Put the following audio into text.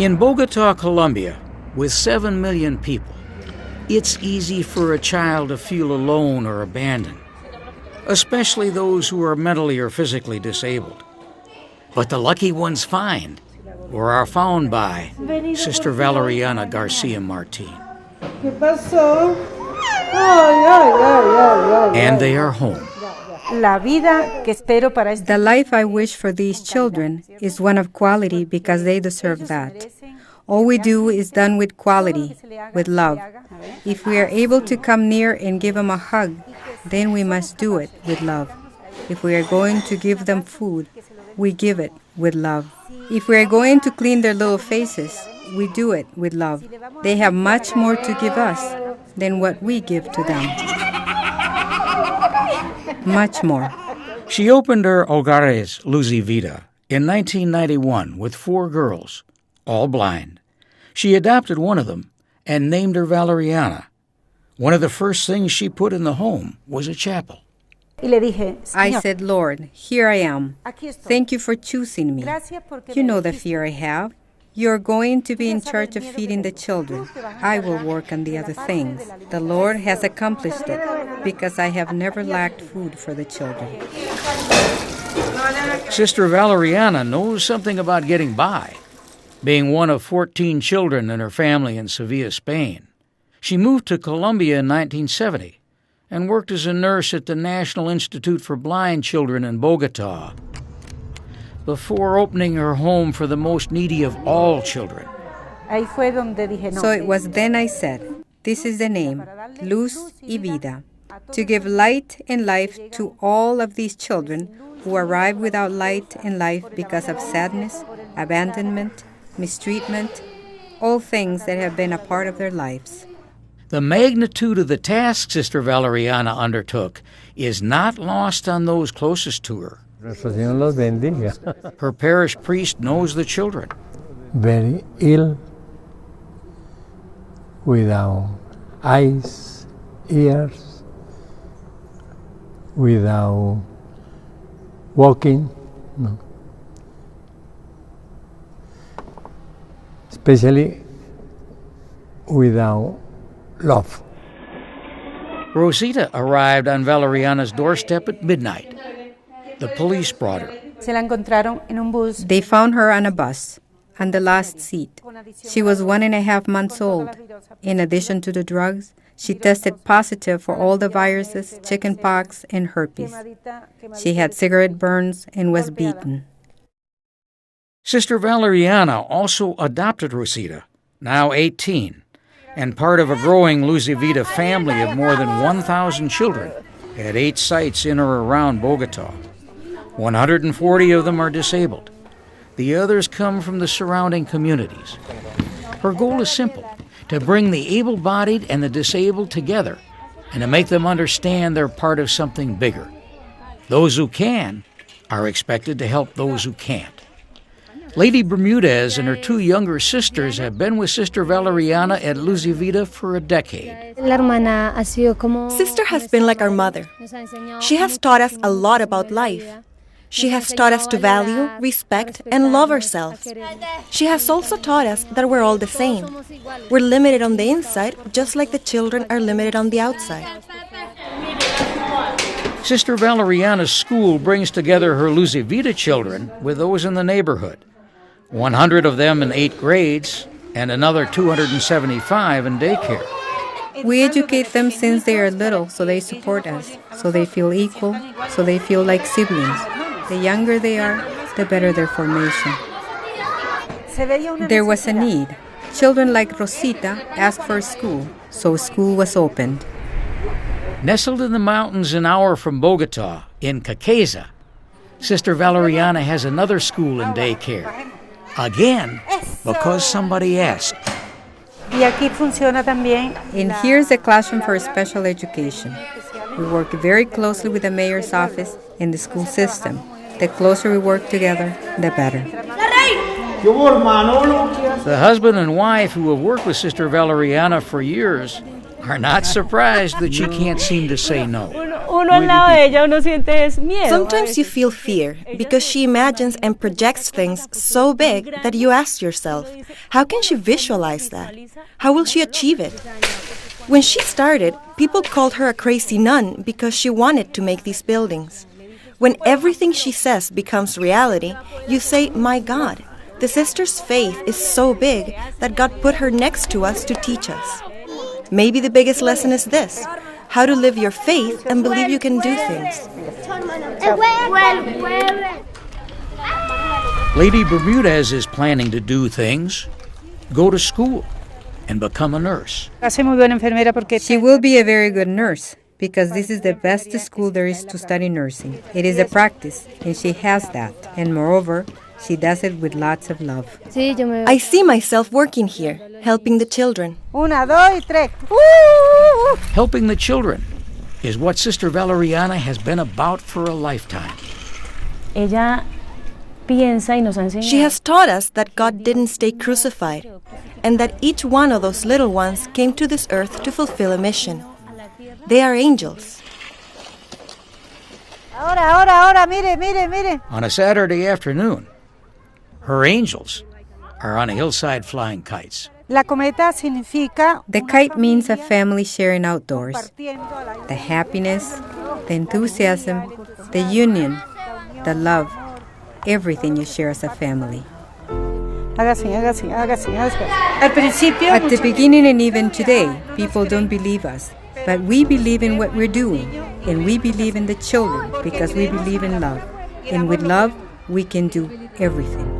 In Bogotá, Colombia, with 7 million people, it's easy for a child to feel alone or abandoned, especially those who are mentally or physically disabled. But the lucky ones find, or are found by, Sister Valeriana García-Martín. And they are home. The life I wish for these children is one of quality because they deserve that. All we do is done with quality, with love. If we are able to come near and give them a hug, then we must do it with love. If we are going to give them food, we give it with love. If we are going to clean their little faces, we do it with love. They have much more to give us than what we give to them. Much more. She opened her Hogares, Vida, in 1991 with 4 girls, all blind. She adopted one of them and named her Valeriana. One of the first things she put in the home was a chapel. I said, Lord, here I am. Thank you for choosing me. You know the fear I have. You're going to be in charge of feeding the children. I will work on the other things. The Lord has accomplished it because I have never lacked food for the children. Sister Valeriana knows something about getting by, being one of 14 children in her family in Sevilla, Spain. She moved to Colombia in 1970 and worked as a nurse at the National Institute for Blind Children in Bogotá, before opening her home for the most needy of all children. So it was then I said, this is the name, Luz y Vida, to give light and life to all of these children who arrive without light and life because of sadness, abandonment, mistreatment, all things that have been a part of their lives. The magnitude of the task Sister Valeriana undertook is not lost on those closest to her. Her parish priest knows the children. Very ill, without eyes, ears, without walking, no. Especially without love. Rosita arrived on Valeriana's doorstep at midnight. The police brought her. They found her on a bus, on the last seat. She was 1.5 months old. In addition to the drugs, she tested positive for all the viruses, chickenpox, and herpes. She had cigarette burns and was beaten. Sister Valeriana also adopted Rosita, now 18, and part of a growing Luz y Vida family of more than 1,000 children at 8 sites in or around Bogotá. 140 of them are disabled. The others come from the surrounding communities. Her goal is simple, to bring the able-bodied and the disabled together and to make them understand they're part of something bigger. Those who can are expected to help those who can't. Lady Bermudez and her 2 younger sisters have been with Sister Valeriana at Luz y Vida for a decade. Sister has been like our mother. She has taught us a lot about life. She has taught us to value, respect, and love ourselves. She has also taught us that we're all the same. We're limited on the inside, just like the children are limited on the outside. Sister Valeriana's school brings together her Luz y Vida children with those in the neighborhood. 100 of them in 8 grades and another 275 in daycare. We educate them since they are little so they support us, so they feel equal, so they feel like siblings. The younger they are, the better their formation. There was a need. Children like Rosita asked for a school, so school was opened. Nestled in the mountains an hour from Bogotá, in Caqueza, Sister Valeriana has another school and daycare. Again, because somebody asked. And here's a classroom for special education. We work very closely with the mayor's office and the school system. The closer we work together, the better. The husband and wife who have worked with Sister Valeriana for years are not surprised that she can't seem to say no. uno al lado de ella, uno siente es miedo. Sometimes you feel fear because she imagines and projects things so big that you ask yourself, how can she visualize that? How will she achieve it? When she started, people called her a crazy nun because she wanted to make these buildings. When everything she says becomes reality, you say, my God, the sister's faith is so big that God put her next to us to teach us. Maybe the biggest lesson is this: how to live your faith and believe you can do things. Lady Bermudez is planning to do things, go to school, and become a nurse. She will be a very good nurse because this is the best school there is to study nursing. It is a practice, and she has that. And moreover, she does it with lots of love. I see myself working here, helping the children. Helping the children is what Sister Valeriana has been about for a lifetime. Ella piensa y nos ha enseñado. She has taught us that God didn't stay crucified, and that each one of those little ones came to this earth to fulfill a mission. They are angels. Ahora, mire. On a Saturday afternoon, her angels are on a hillside flying kites. La cometa significa The kite means a family sharing outdoors. The happiness, the enthusiasm, the union, the love, everything you share as a family. haga así. At the beginning and even today, people don't believe us. But we believe in what we're doing, and we believe in the children because we believe in love. And with love, we can do everything.